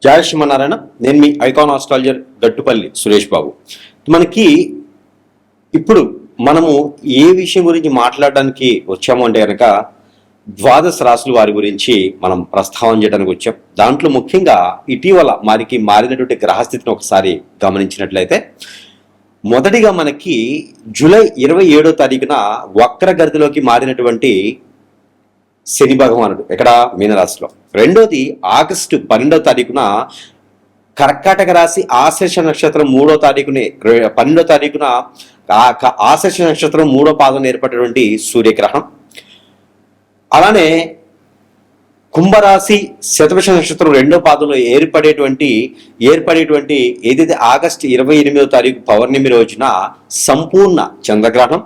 జయ శ్రీమన్నారాయణ. నేను మీ icon astrologer Gattupalli Suresh Babu. మనకి ఇప్పుడు మనము ఏ విషయం గురించి మాట్లాడడానికి వచ్చాము అంటే కనుక ద్వాదశ రాశుల వారి గురించి మనం ప్రస్తావన చేయడానికి వచ్చాం. దాంట్లో ముఖ్యంగా ఇటీవల మారినటువంటి గ్రహస్థితిని ఒకసారి గమనించినట్లయితే మొదటిగా మనకి జూలై 27వ తారీఖున వక్రగతిలోకి మారినటువంటి శని భగవానుడు ఇక్కడ మీనరాశిలో. రెండోది ఆగస్టు 12వ తారీఖున కర్కాటక రాశి ఆశ్లేష నక్షత్రం 3వ తారీఖునే 12వ తారీఖున ఆశ్లేష నక్షత్రం 3వ పాదం ఏర్పడినటువంటి సూర్యగ్రహణం. అలానే కుంభరాశి శతభిష నక్షత్రం 2వ పాదంలో ఏర్పడేటువంటి ఏదైతే ఆగస్టు 28వ తారీఖు పౌర్ణమి రోజున సంపూర్ణ చంద్రగ్రహణం.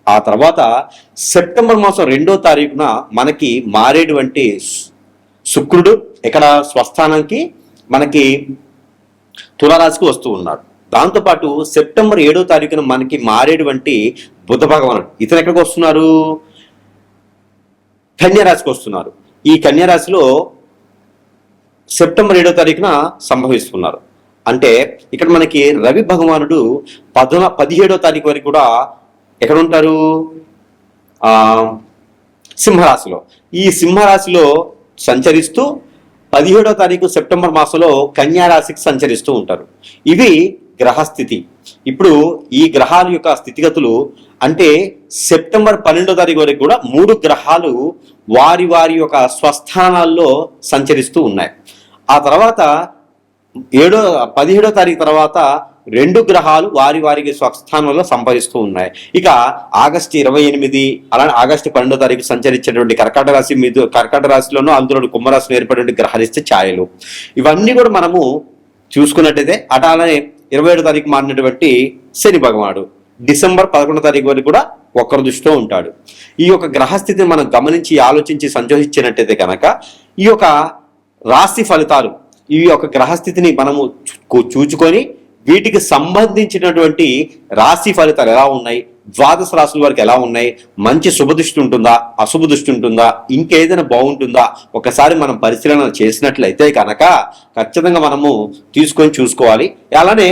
ఆ తర్వాత సెప్టెంబర్ మాసం 2వ తారీఖున మనకి మారేటువంటి శుక్రుడు ఇక్కడ స్వస్థానానికి మనకి తులారాశికి వస్తూ ఉన్నాడు. దాంతోపాటు సెప్టెంబర్ 7వ తారీఖున మనకి మారేటువంటి బుధ భగవానుడు ఇతను ఎక్కడికి వస్తున్నారు? కన్యారాశికి వస్తున్నారు. ఈ కన్యారాశిలో సెప్టెంబర్ 7వ తారీఖున సంభవిస్తున్నారు. అంటే ఇక్కడ మనకి రవి భగవానుడు 17వ తారీఖు వరకు కూడా ఎక్కడ ఉంటారు? సింహరాశిలో. ఈ సింహరాశిలో సంచరిస్తూ 17వ తారీఖు సెప్టెంబర్ మాసంలో కన్యారాశికి సంచరిస్తూ ఉంటారు. ఇవి గ్రహస్థితి. ఇప్పుడు ఈ గ్రహాల యొక్క స్థితిగతులు అంటే సెప్టెంబర్ 12వ తారీఖు వరకు కూడా 3 గ్రహాలు వారి యొక్క స్వస్థానాల్లో సంచరిస్తూ ఉన్నాయి. ఆ తర్వాత 17వ తారీఖు తర్వాత 2 గ్రహాలు వారికి స్వస్థానంలో సంభవిస్తూ ఉన్నాయి. ఇక ఆగస్టు 28 అలానే ఆగస్టు 12వ తారీఖు సంచరించేటువంటి కర్కాటక రాశిలోనూ అందులో కుంభరాశిలో ఏర్పడినటువంటి గ్రహరిష్ట ఛాయలు ఇవన్నీ కూడా మనము చూసుకున్నట్టయితే అలానే 27వ తారీఖు మారినటువంటి శని భగవానుడు డిసెంబర్ 11వ తారీఖు వరకు కూడా ఒక్కరి దృష్టిలో ఉంటాడు. ఈ యొక్క గ్రహస్థితిని మనం గమనించి ఆలోచించి సంచోహించినట్టయితే కనుక ఈ యొక్క రాశి ఫలితాలు ఈ యొక్క గ్రహస్థితిని మనము చూచుకొని వీటికి సంబంధించినటువంటి రాశి ఫలితాలు ఎలా ఉన్నాయి, ద్వాదశ రాశుల వారికి ఎలా ఉన్నాయి, మంచి శుభదృష్టి ఉంటుందా, అశుభ దృష్టి ఉంటుందా, ఇంకేదైనా బాగుంటుందా ఒకసారి మనం పరిశీలన చేసినట్లయితే కనుక ఖచ్చితంగా మనము తీసుకొని చూసుకోవాలి. అలానే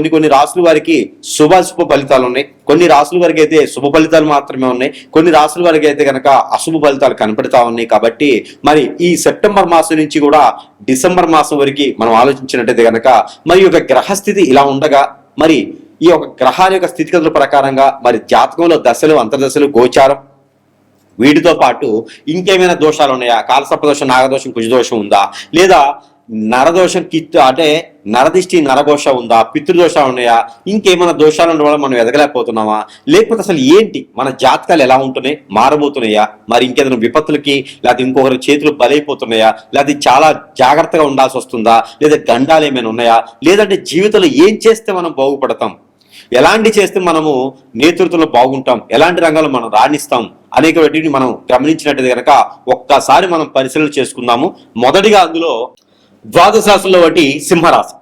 కొన్ని రాశుల వారికి శుభాశుభ ఫలితాలు ఉన్నాయి, కొన్ని రాశుల వారికి అయితే శుభ ఫలితాలు మాత్రమే ఉన్నాయి, కొన్ని రాశుల వారికి అయితే కనుక అశుభ ఫలితాలు కనపడతా ఉన్నాయి. కాబట్టి మరి ఈ సెప్టెంబర్ మాసం నుంచి కూడా డిసెంబర్ మాసం వరకు మనం ఆలోచించినట్టయితే కనుక మరి యొక్క గ్రహస్థితి ఇలా ఉండగా మరి ఈ యొక్క గ్రహాల యొక్క స్థితిగతుల ప్రకారంగా మరి జాతకంలో దశలు, అంతర్దశలు, గోచారం వీటితో పాటు ఇంకేమైనా దోషాలు ఉన్నాయా? కాలసర్పదోషం, నాగదోషం, కుజదోషం ఉందా, లేదా నరదోషం అంటే నరదిష్టి, నరఘోష ఉందా, పితృదోషాలు ఉన్నాయా, ఇంకేమైనా దోషాలు ఉండడం వల్ల మనం ఎదగలేకపోతున్నామా, లేకపోతే అసలు ఏంటి మన జాతకాలు ఎలా ఉంటున్నాయి, మారబోతున్నాయా, మరి ఇంకేదైనా విపత్తులకి లేకపోతే ఇంకొకరి చేతులు బలైపోతున్నాయా, లేకపోతే చాలా జాగ్రత్తగా ఉండాల్సి వస్తుందా, లేదా గండాలు ఏమైనా ఉన్నాయా, లేదంటే జీవితంలో ఏం చేస్తే మనం బాగుపడతాం, ఎలాంటి చేస్తే మనము నేతృత్వంలో బాగుంటాం, ఎలాంటి రంగాల్లో మనం రాణిస్తాం అనేక వాటిని మనం గమనించినట్టు కనుక ఒక్కసారి మనం పరిశీలన చేసుకుందాము. మొదటిగా అందులో ద్వాదశ రాశుల్లో ఒకటి సింహరాశి.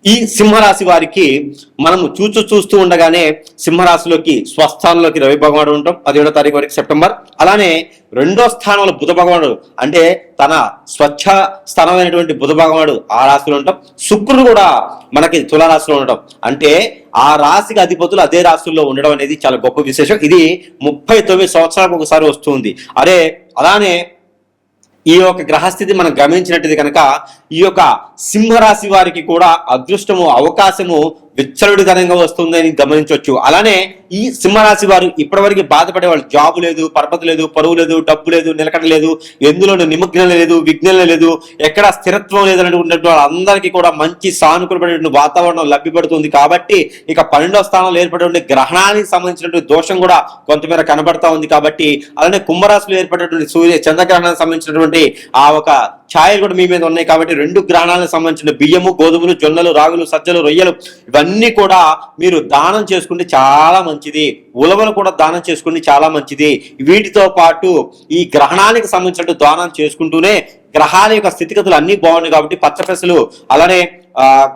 ఈ సింహరాశి వారికి మనము చూస్తూ ఉండగానే సింహరాశిలోకి స్వస్థానంలోకి రవి భగవానుడు ఉంటాం 17వ తారీఖు వరకు సెప్టెంబర్. అలానే 2వ స్థానంలో బుధ భగవానుడు అంటే తన స్వచ్ఛ స్థానమైనటువంటి బుధ భగవానుడు ఆ రాశిలో ఉంటాం. శుక్రుడు కూడా మనకి తులారాశిలో ఉండటం అంటే ఆ రాశికి అధిపతులు అదే రాశుల్లో ఉండడం అనేది చాలా గొప్ప విశేషం. ఇది 39 సంవత్సరాలకు ఒకసారి వస్తుంది. అలానే ఈ యొక్క గ్రహస్థితి మనం గమనించినట్టు కనుక ఈ యొక్క సింహరాశి వారికి కూడా అదృష్టము, అవకాశము విచ్చలవిడితనంగా వస్తుందని గమనించవచ్చు. అలానే ఈ సింహరాశి వారు ఇప్పటివరకు బాధపడే వాళ్ళు జాబు లేదు, పరపతి లేదు, పరువు లేదు, డబ్బు లేదు, నిలకడ లేదు, ఎందులోనూ నిమగ్నం లేదు, విఘ్నం లేదు, ఎక్కడ స్థిరత్వం లేదనేటువంటి వాళ్ళందరికీ కూడా మంచి సానుకూలపడేటువంటి వాతావరణం లభ్యపడుతుంది. కాబట్టి ఇక 12వ స్థానంలో ఏర్పడేటువంటి గ్రహణానికి సంబంధించినటువంటి దోషం కూడా కొంతమేర కనబడతా ఉంది. కాబట్టి అలానే కుంభరాశిలో ఏర్పడేటువంటి చంద్రగ్రహణానికి సంబంధించినటువంటి ఆ ఒక ఛాయలు కూడా మీ మీద ఉన్నాయి. కాబట్టి 2 గ్రహణాలకు సంబంధించిన బియ్యము, గోధుమలు, జొన్నలు, రాగులు, సజ్జలు, రొయ్యలు ఇవన్నీ కూడా మీరు దానం చేసుకుంటే చాలా మంచిది. ఉలవలు కూడా దానం చేసుకుంటే చాలా మంచిది. వీటితో పాటు ఈ గ్రహణానికి సంబంధించిన దానం చేసుకుంటూనే గ్రహాల యొక్క స్థితిగతులు అన్ని బాగున్నాయి కాబట్టి పచ్చపెసలు అలానే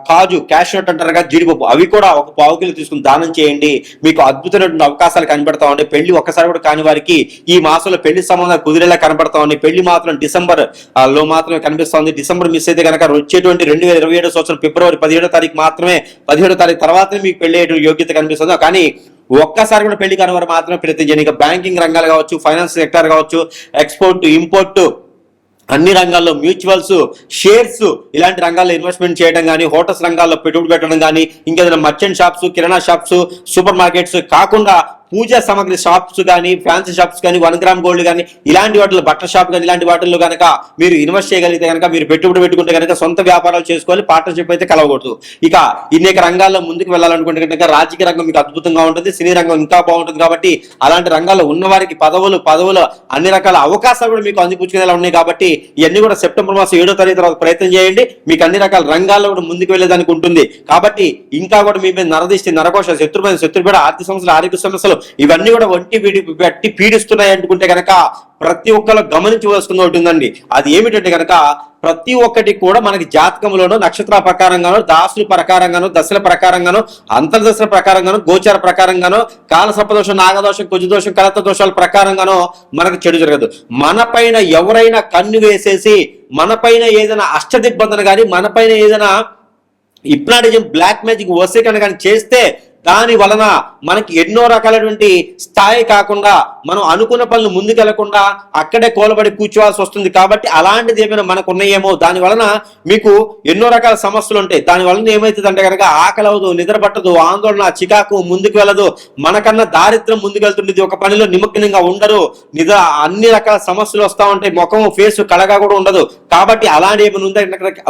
కాజు క్యాష్నట్ అంటారు కదా జీడిపప్పు అవి కూడా ఒక 1 కిలో తీసుకుని దానం చేయండి. మీకు అద్భుతమైనటువంటి అవకాశాలు కనబడతా ఉన్నాయి. పెళ్లి ఒక్కసారి కూడా కాని వారికి ఈ మాసంలో పెళ్లి సంబంధాలు కుదిరేలా కనబడతా ఉన్నాయి. పెళ్లి మాత్రం డిసెంబర్ లో మాత్రమే కనిపిస్తుంది. డిసెంబర్ మిస్ అయితే కనుక వచ్చేటువంటి 2027 సంవత్సరం ఫిబ్రవరి 17వ తారీఖు మాత్రమే 17వ తారీఖు తర్వాతనే మీకు పెళ్లి అయ్యే యోగ్యత కనిపిస్తుంది. కానీ ఒక్కసారి కూడా పెళ్లి కాని వారు మాత్రమే ప్రయత్నం చేయండి. ఇంకా బ్యాంకింగ్ రంగాలు కావచ్చు, ఫైనాన్స్ సెక్టర్ కావచ్చు, ఎక్స్పోర్ట్ ఇంపోర్ట్ అన్ని రంగాల్లో మ్యూచువల్స్, షేర్స్ ఇలాంటి రంగాల్లో ఇన్వెస్ట్మెంట్ చేయడం కానీ, హోటల్స్ రంగాల్లో పెట్టుబడి పెట్టడం కానీ, ఇంకేదైనా మర్చెంట్ షాప్స్, కిరాణా షాప్స్, సూపర్ మార్కెట్స్ కాకుండా పూజా సామాగ్రి షాప్స్ కానీ, ఫ్యాన్సీ షాప్స్ కానీ, 1 గ్రామ్ గోల్డ్ కానీ ఇలాంటి వాటిలో బట్టల షాప్ కానీ ఇలాంటి వాటిల్లో కనుక మీరు ఇన్వెస్ట్ చేయగలిగితే కనుక మీరు పెట్టుబడి పెట్టుకుంటే కనుక సొంత వ్యాపారాలు చేసుకోవాలి. పార్ట్నర్షిప్ అయితే కలవకూడదు. ఇక అనేక రంగాల్లో ముందుకు వెళ్ళాలనుకుంటే కనుక రాజకీయ రంగం మీకు అద్భుతంగా ఉంటుంది, సినీ రంగం ఇంకా బాగుంటుంది. కాబట్టి అలాంటి రంగాల్లో ఉన్న వారికి పదవులు అన్ని రకాల అవకాశాలు కూడా మీకు అందిపుచ్చుకునేలా ఉన్నాయి. కాబట్టి ఇవన్నీ కూడా సెప్టెంబర్ మాసం 7వ తారీఖు తర్వాత ప్రయత్నం చేయండి. మీకు అన్ని రకాల రంగాల్లో కూడా ముందుకు వెళ్ళేదానికి ఉంటుంది. కాబట్టి ఇంకా కూడా మీ మీద నరదిష్టి, నరకోశ, శత్రుపీడ, ఆర్థిక సమస్యలు, ఆరోగ్య సమస్యలు ఇవన్నీ కూడా ఒంటి బట్టి పీడిస్తున్నాయి అనుకుంటే కనుక ప్రతి ఒక్కరు గమనించవలసింది ఒకటి ఉందండి. అది ఏమిటంటే కనుక ప్రతి ఒక్కటి కూడా మనకి జాతకంలోనూ నక్షత్ర ప్రకారంగానో, దాసుల ప్రకారంగానో, దశల ప్రకారంగానో, అంతర్దశల ప్రకారంగానో, గోచార ప్రకారంగానో, కాల సర్పదోషం, నాగదోషం, కుజదోషం, కలత దోషాల ప్రకారంగానో మనకు చెడు జరగదు. మన పైన ఎవరైనా కన్ను వేసేసి మన పైన ఏదైనా అష్టదిగ్బంధన కానీ, మన పైన ఏదైనా హిప్నాటిజం, బ్లాక్ మ్యాజిక్, వశీకరణ కానీ చేస్తే దాని వలన మనకి ఎన్నో రకాలైనటువంటి స్థాయి కాకుండా మనం అనుకున్న పనులు ముందుకెళ్లకుండా అక్కడే కోలబడి కూర్చోవాల్సి వస్తుంది. కాబట్టి అలాంటిది ఏమైనా మనకు ఉన్నాయేమో, దాని వలన మీకు ఎన్నో రకాల సమస్యలు ఉంటాయి. దాని వలన ఏమవుతుందంటే కనుక ఆకలి అవ్వదు, నిద్ర పట్టదు, ఆందోళన, చికాకు, ముందుకు వెళ్ళదు, మనకన్నా దారిద్ర్యం ముందుకెళ్తుండేది, ఒక పనిలో నిమగ్నంగా ఉండరు, అన్ని రకాల సమస్యలు వస్తూ ఉంటాయి, ముఖం ఫేస్ కళగా కూడా ఉండదు. కాబట్టి అలాంటి ఏమైనా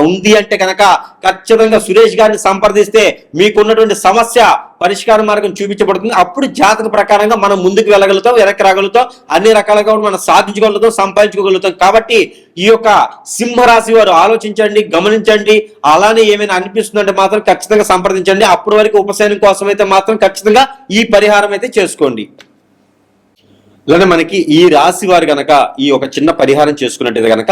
ఉంది అంటే కనుక ఖచ్చితంగా సురేష్ గారిని సంప్రదిస్తే మీకున్నటువంటి సమస్య పరిష్కార మార్గం చూపించబడుతుంది. అప్పుడు జాతక ప్రకారంగా మనం ముందుకు వెళ్ళగలుగుతాం, వెనక్కి రాగలుగుతాం, అన్ని రకాలుగా మనం సాధించగలుగుతాం, సంపాదించుకోగలుగుతాం. కాబట్టి ఈ యొక్క సింహరాశి వారు ఆలోచించండి, గమనించండి. అలానే ఏమైనా అనిపిస్తుందంటే మాత్రం ఖచ్చితంగా సంప్రదించండి. అప్పటి వరకు ఉపశమనం కోసం అయితే మాత్రం ఖచ్చితంగా ఈ పరిహారం అయితే చేసుకోండి. అలానే మనకి ఈ రాశి వారు గనక ఈ ఒక చిన్న పరిహారం చేసుకున్నట్టయితే గనక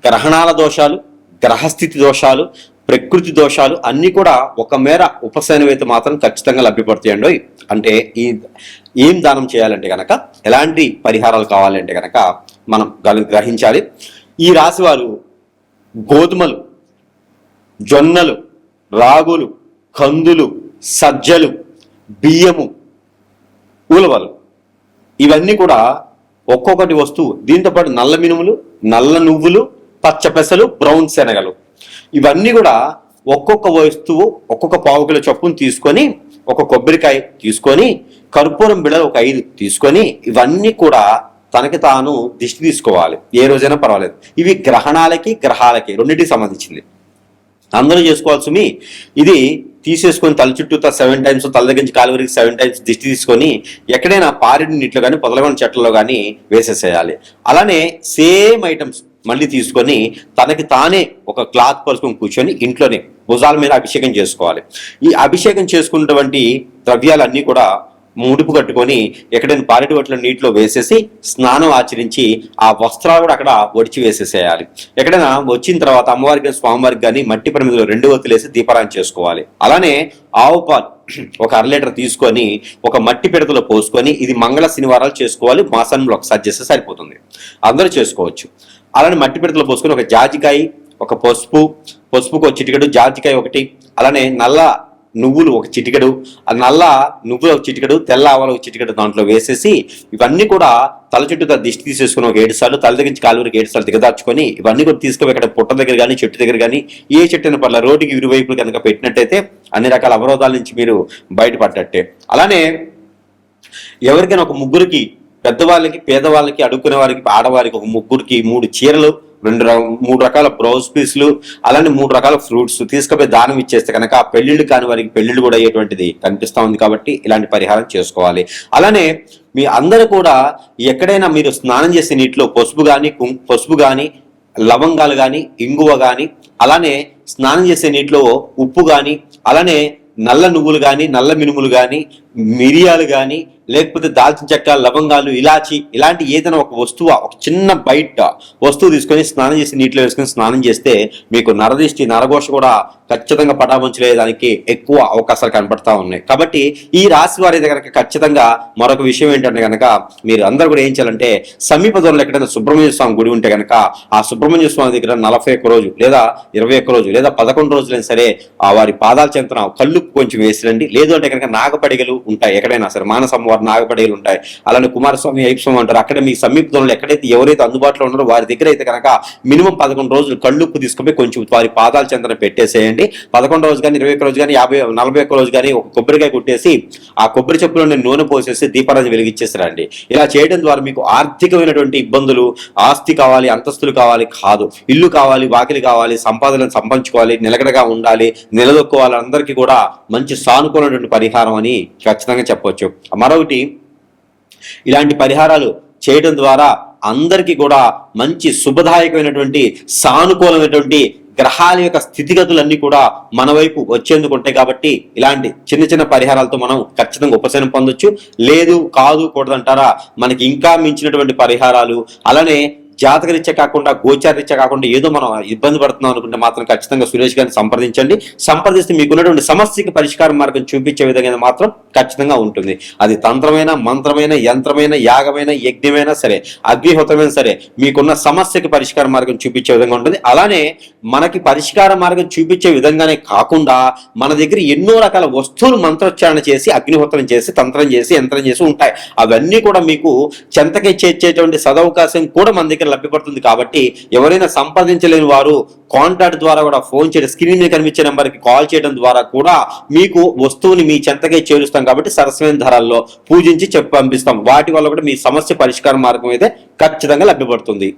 గ్రహణాల దోషాలు, గ్రహస్థితి దోషాలు, ప్రకృతి దోషాలు అన్ని కూడా ఒక మేర ఉపశమనం అయితే మాత్రం ఖచ్చితంగా లభ్యపడతాయండి. అంటే ఏం దానం చేయాలంటే కనుక, ఎలాంటి పరిహారాలు కావాలంటే కనుక మనం గ్రహించాలి. ఈ రాశి వారు గోధుమలు, జొన్నలు, రాగులు, కందులు, సజ్జలు, బియ్యము, ఉలవలు ఇవన్నీ కూడా ఒక్కొక్కటి వస్తువు, దీంతోపాటు నల్ల మినుములు, నల్ల నువ్వులు, పచ్చ పెసలు, బ్రౌన్ శనగలు ఇవన్నీ కూడా ఒక్కొక్క వస్తువు ఒక్కొక్క 1/4 కిలో చొప్పున తీసుకొని, ఒక కొబ్బరికాయ తీసుకొని, కర్పూరం బిళ్ళలు ఒక 5 తీసుకొని ఇవన్నీ కూడా తనకి తాను దిష్టి తీసుకోవాలి. ఏ రోజైనా పర్వాలేదు. ఇవి గ్రహాలకి రెండింటికి సంబంధించింది. అందరూ చేసుకోవాల్సి ఇది తీసేసుకొని తల చుట్టూ 7 టైమ్స్, తల దగ్గర నుంచి కాలు వరకు 7 టైమ్స్ దిష్టి తీసుకొని ఎక్కడైనా పారిడి నీటిలో కానీ, పొదలగొండ చెట్లలో కానీ వేసేసేయాలి. అలానే సేమ్ ఐటమ్స్ మళ్ళీ తీసుకొని తనకి తానే ఒక క్లాత్ పరుచుకొని కూర్చొని ఇంట్లోనే భుజాల మీద అభిషేకం చేసుకోవాలి. ఈ అభిషేకం చేసుకున్నటువంటి ద్రవ్యాలన్నీ కూడా ముడుపు కట్టుకొని ఎక్కడైనా పారిటి వట్ల నీటిలో వేసేసి స్నానం ఆచరించి ఆ వస్త్రాలు కూడా అక్కడ ఒడిచి వేసేసేయాలి. ఎక్కడైనా వచ్చిన తర్వాత అమ్మవారికి, స్వామివారికి కానీ మట్టి ప్రమిదలో 2 ఒత్తులేసి దీపారాయణ చేసుకోవాలి. అలానే ఆవు పాలు ఒక 1/2 లీటర్ తీసుకొని ఒక మట్టి పిడతలో పోసుకొని, ఇది మంగళ శనివారాలు చేసుకోవాలి. మాసంలో ఒకసారి చేస్తే సరిపోతుంది, అందరూ చేసుకోవచ్చు. అలానే మట్టి పిడతలో పోసుకొని ఒక జాజికాయ, ఒక పసుపుకు ఒక చిటికెడు, జాజికాయ ఒకటి, అలానే నల్ల నువ్వులు ఒక చిటికెడు, ఆ నల్ల నువ్వులు ఒక చిటికెడు, తెల్ల ఆవాలు ఒక చిటికెడు దాంట్లో వేసేసి ఇవన్నీ కూడా తల చుట్టూ దిష్టి తీసేసుకుని ఒక 7 సార్లు, తల దగ్గర నుంచి కాలు వరకు 7 సార్లు దిగదార్చుకొని ఇవన్నీ కూడా తీసుకుని ఇక్కడ పుట్ట దగ్గర కానీ, చెట్టు దగ్గర కానీ, ఏ చెట్టు అయినా పర్లేదు రోడ్డుకి ఇరువైపులు కనుక పెట్టినట్టయితే అన్ని రకాల అవరోధాల నుంచి మీరు బయటపడ్డట్టే. అలానే ఎవరికైనా ఒక ముగ్గురికి, పెద్దవాళ్ళకి, పేదవాళ్ళకి, అడుక్కునే వారికి, ఆడవారికి ఒక ముగ్గురికి 3 చీరలు, 3 రకాల బ్రౌజ్ పీసులు, అలానే 3 రకాల ఫ్రూట్స్ తీసుకుపోయి దానం ఇచ్చేస్తే కనుక పెళ్లిళ్ళు కాని వారికి పెళ్లిళ్ళు కూడా అయ్యేటువంటిది కనిపిస్తా ఉంది. కాబట్టి ఇలాంటి పరిహారం చేసుకోవాలి. అలానే మీ అందరూ కూడా ఎక్కడైనా మీరు స్నానం చేసే నీటిలో పసుపు కానీ, లవంగాలు కానీ, ఇంగువ కానీ, అలానే స్నానం చేసే నీటిలో ఉప్పు కానీ, అలానే నల్ల నువ్వులు కానీ, నల్ల మినుములు కానీ, మిరియాలు కానీ, లేకపోతే దాల్చిన చెక్క, లవంగాలు, ఇలాచి ఇలాంటి ఏదైనా ఒక వస్తువు, ఒక చిన్న బయట వస్తువు తీసుకొని స్నానం చేసి నీటిలో వేసుకొని స్నానం చేస్తే మీకు నరదిష్టి, నరఘోష కూడా ఖచ్చితంగా పటాపంచలేదానికి ఎక్కువ అవకాశాలు కనపడతా ఉన్నాయి. కాబట్టి ఈ రాశి వారి దగ్గర ఖచ్చితంగా మరొక విషయం ఏంటంటే కనుక మీరు అందరూ కూడా ఏం చేయాలంటే సమీప దూరంలో ఎక్కడైనా సుబ్రహ్మణ్య స్వామి గుడి ఉంటే కనుక ఆ సుబ్రహ్మణ్య స్వామి దగ్గర 41 రోజు లేదా 21 రోజు లేదా 11 రోజులైనా సరే ఆ వారి పాదాల చెంతన కళ్ళు కొంచెం వేసిరండి. లేదు అంటే కనుక నాగపడిగలు ఉంటాయి, ఎక్కడైనా సరే మానస అమ్మవారి నాగపడిగలు ఉంటాయి. అలానే కుమారస్వామి, అయ్యప్ప స్వామి అంటారు. అక్కడ మీ సమీప దూరంలో ఎక్కడైతే ఎవరైతే అందుబాటులో ఉన్నారో వారి దగ్గర అయితే కనుక మినిమం 11 రోజులు కళ్ళుప్పు తీసుకుపోయి కొంచెం వారి పాదాల చెంతన పెట్టేసేయండి. 11 రోజు కానీ, 21 రోజు కానీ, 41 రోజు కానీ ఒక కొబ్బరికాయ కొట్టేసి ఆ కొబ్బరి చెప్పులో నూనె పోసేసి దీపారాజు వెలిగించేసారండి. ఇలా చేయడం ద్వారా మీకు ఆర్థికమైనటువంటి ఇబ్బందులు, ఆస్తి కావాలి, అంతస్తులు కావాలి కాదు, ఇల్లు కావాలి, వాకిలి కావాలి, సంపాదనను సంపాదించుకోవాలి, నిలకడగా ఉండాలి, నిలదొక్కోవాలి, అందరికీ కూడా మంచి సానుకూలమైనటువంటి పరిహారం అని ఖచ్చితంగా చెప్పవచ్చు. మరొకటి, ఇలాంటి పరిహారాలు చేయడం ద్వారా అందరికీ కూడా మంచి శుభదాయకమైనటువంటి సానుకూలమైనటువంటి గ్రహాల యొక్క స్థితిగతులన్నీ కూడా మన వైపు వచ్చేందుకు ఉంటాయి. కాబట్టి ఇలాంటి చిన్న చిన్న పరిహారాలతో మనం ఖచ్చితంగా ఉపశమనం పొందొచ్చు. లేదు కాదు కూడదంటారా, మనకి ఇంకా మించినటువంటి పరిహారాలు, అలానే జాతకరీత్యా కాకుండా గోచారరీత్యా కాకుండా ఏదో మనం ఇబ్బంది పడుతున్నాం అనుకుంటే మాత్రం ఖచ్చితంగా సురేష్ గారిని సంప్రదించండి. సంప్రదిస్తే మీకున్నటువంటి సమస్యకి పరిష్కార మార్గం చూపించే విధంగా మాత్రం ఖచ్చితంగా ఉంటుంది. అది తంత్రమైన, మంత్రమైన, యంత్రమైన, యాగమైన, యజ్ఞమైనా సరే, అగ్నిహోత్రమైనా సరే, మీకున్న సమస్యకి పరిష్కార మార్గం చూపించే విధంగా ఉంటుంది. అలానే మనకి పరిష్కార మార్గం చూపించే విధంగానే కాకుండా మన దగ్గర ఎన్నో రకాల వస్తువులు మంత్రోచ్చారణ చేసి, అగ్నిహోత్రం చేసి, తంత్రం చేసి, యంత్రం చేసి ఉంటాయి. అవన్నీ కూడా మీకు చెంతకి చేర్చేటువంటి సదవకాశం కూడా మన దగ్గర లభ్యపడుతుంది. కాబట్టి ఎవరైనా సంపాదించలేని వారు కాంటాక్ట్ ద్వారా కూడా ఫోన్ చేయడం, స్క్రీన్ మీద కనిపించే నెంబర్కి కాల్ చేయడం ద్వారా కూడా మీకు వస్తువుని మీ చెంతకే చేరుస్తాం. కాబట్టి సరసమైన ధరల్లో పూజించి చెప్పి పంపిస్తాం. వాటి వల్ల కూడా మీ సమస్య పరిష్కార మార్గం అయితే ఖచ్చితంగా లభ్యపడుతుంది.